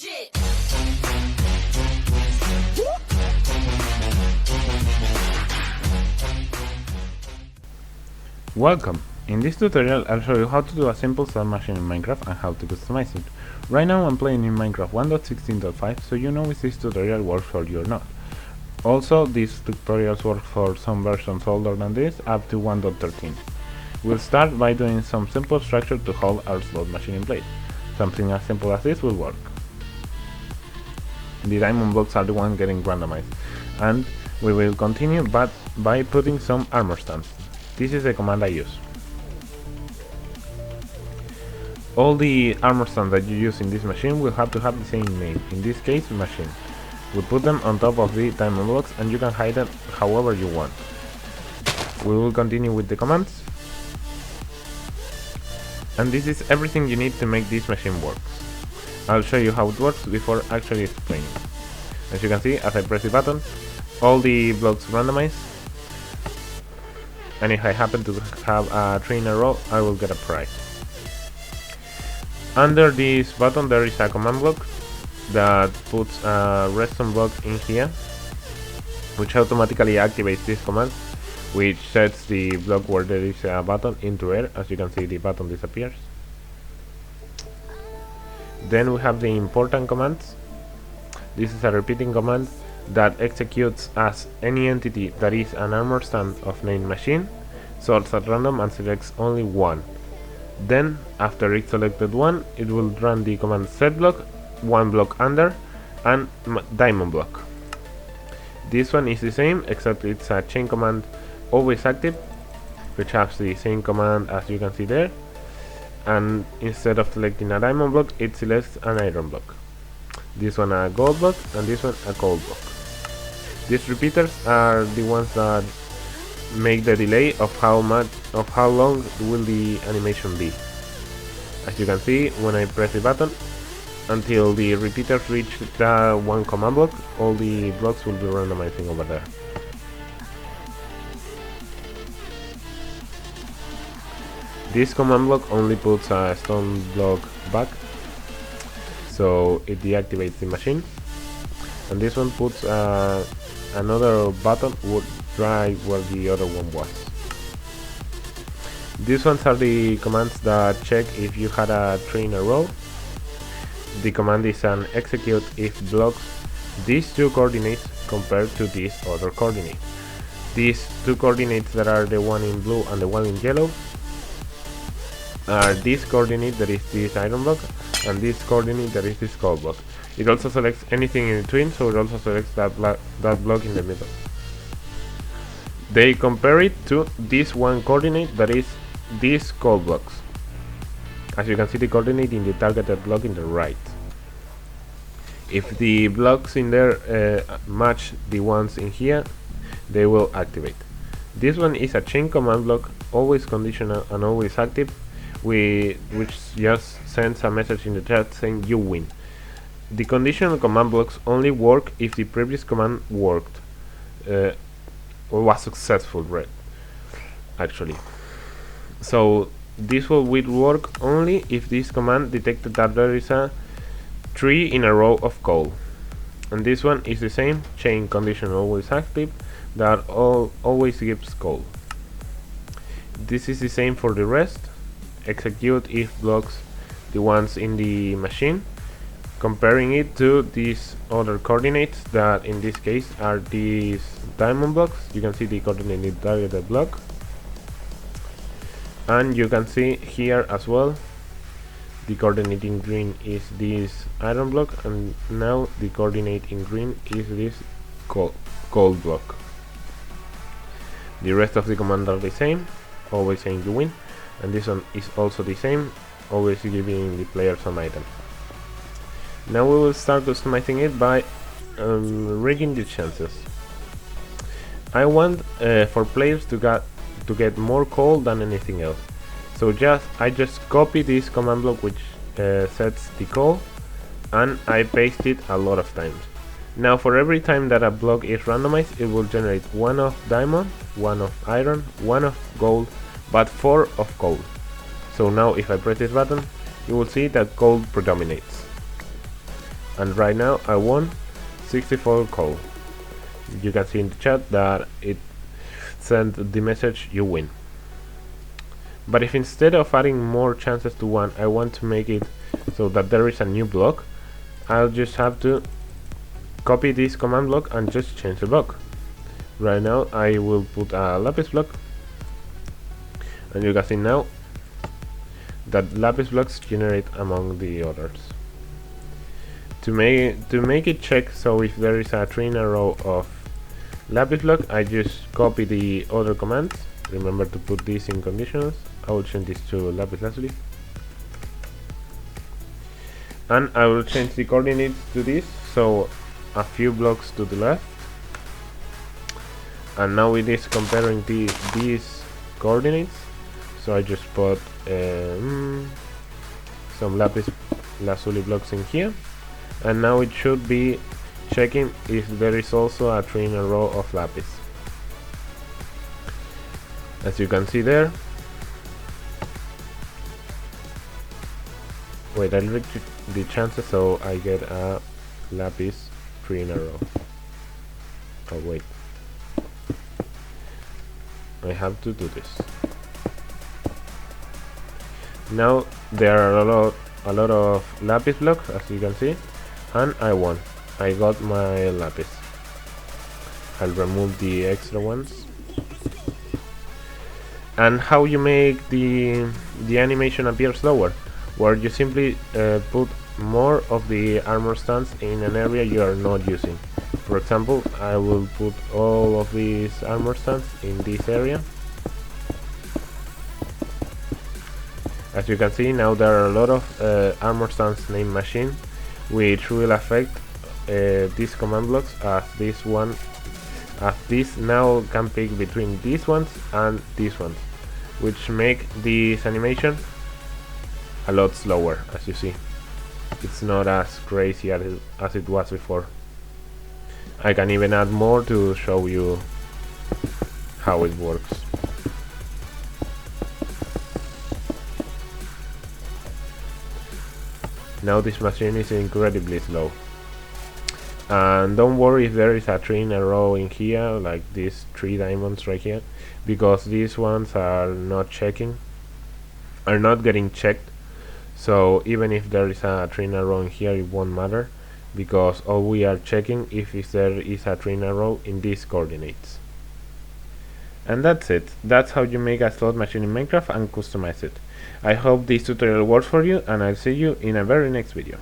legit. Welcome! In this tutorial I'll show you how to do a simple slot machine in Minecraft and how to customize it. Right now I'm playing in Minecraft 1.16.5, so you know if this tutorial works for you or not. Also, these tutorials work for some versions older than this, up to 1.13. We'll start by doing some simple structure to hold our slot machine in place. Something as simple as this will work. The diamond blocks are the ones getting randomized, and we will continue by putting some armor stands. This is the command I use. All the armor stands that you use in this machine will have to have the same name, in this case machine. We put them on top of the diamond blocks and you can hide them however you want. We will continue with the commands. And this is everything you need to make this machine work. I'll show you how it works before actually explaining. As you can see, as I press the button, all the blocks randomize. And if I happen to have a 3 in a row, I will get a prize. Under this button there is a command block that puts a redstone block in here, which automatically activates this command, which sets the block where there is a button into air. As you can see, the button disappears. Then we have the important commands. This is a repeating command that executes as any entity that is an armor stand of named machine, sorts at random and selects only one. Then, after it selected one, it will run the command setblock, one block under, and diamond block. This one is the same, except it's a chain command always active, which has the same command as you can see there, and instead of selecting a diamond block, it selects an iron block. This one a gold block, and this one a coal block. These repeaters are the ones that make the delay of how long will the animation be. As you can see, when I press the button, until the repeaters reach the one command block, all the blocks will be randomizing over there. This command block only puts a stone block back, so it deactivates the machine, and this one puts another button right where the other one was. These ones are the commands that check if you had a 3 in a row. The command is an execute if blocks these two coordinates compared to this other coordinate. These two coordinates that are the one in blue and the one in yellow are this coordinate that is this iron block and this coordinate that is this coal block. It also selects anything in between, so it also selects that block in the middle. They compare it to this one coordinate that is these coal blocks. As you can see, the coordinate in the targeted block in the right. If the blocks in there match the ones in here, they will activate. This one is a chain command block, always conditional and always active, which just sends a message in the chat saying you win. The conditional command blocks only work if the previous command worked or was successful, right? Actually, so this will work only if this command detected that there is a 3 in a row of coal. And this one is the same, chain condition always active, that always gives coal. This is the same for the rest. Execute if blocks the ones in the machine, comparing it to these other coordinates that in this case are these diamond blocks. You can see the coordinate in the targeted block, and you can see here as well the coordinate in green is this iron block, and now the coordinate in green is this coal block. The rest of the commands are the same, always saying you win, and this one is also the same, always giving the player some item. Now we will start customizing it by rigging the chances. I want for players to get more coal than anything else. So I just copy this command block which sets the coal, and I paste it a lot of times. Now for every time that a block is randomized, it will generate 1 of diamond, 1 of iron, 1 of gold, but 4 of coal. So now if I press this button, you will see that gold predominates. and right now I won 64 coal. You can see in the chat that it sent the message you win. But if instead of adding more chances to 1 I want to make it so that there is a new block, I'll just have to copy this command block and just change the block. Right now I will put a lapis block, and you can see now that lapis blocks generate among the others. To make it check, so if there is a tree in a row of lapis block, I just copy the other commands. Remember to put this in conditionals. I will change this to lapis lazuli, and I will change the coordinates to this, so a few blocks to the left. And now it is comparing these coordinates, so I just put some lapis lazuli blocks in here, and now it should be checking if there is also a tree in a row of lapis. As you can see there, wait, I'll reach the chances so I get a lapis tree in a row. Oh wait, I have to do this. Now there are a lot of lapis blocks, as you can see, and I won. I got my lapis. I'll remove the extra ones. And how you make the animation appear slower? Where you simply put more of the armor stands in an area you are not using. For example, I will put all of these armor stands in this area. As you can see, now there are a lot of armor stands named machine, which will affect these command blocks, as this now can pick between these ones and these ones, which make this animation a lot slower. As you see, it's not as crazy as it was before. I can even add more to show you how it works. Now this machine is incredibly slow. And don't worry if there is a tree in a row in here, like these 3 diamonds right here, because these ones are not getting checked. So even if there is a tree in a row in here, it won't matter, because all we are checking if there is a tree in a row in these coordinates. And that's it. That's how you make a slot machine in Minecraft and customize it. I hope this tutorial works for you, and I'll see you in a very next video.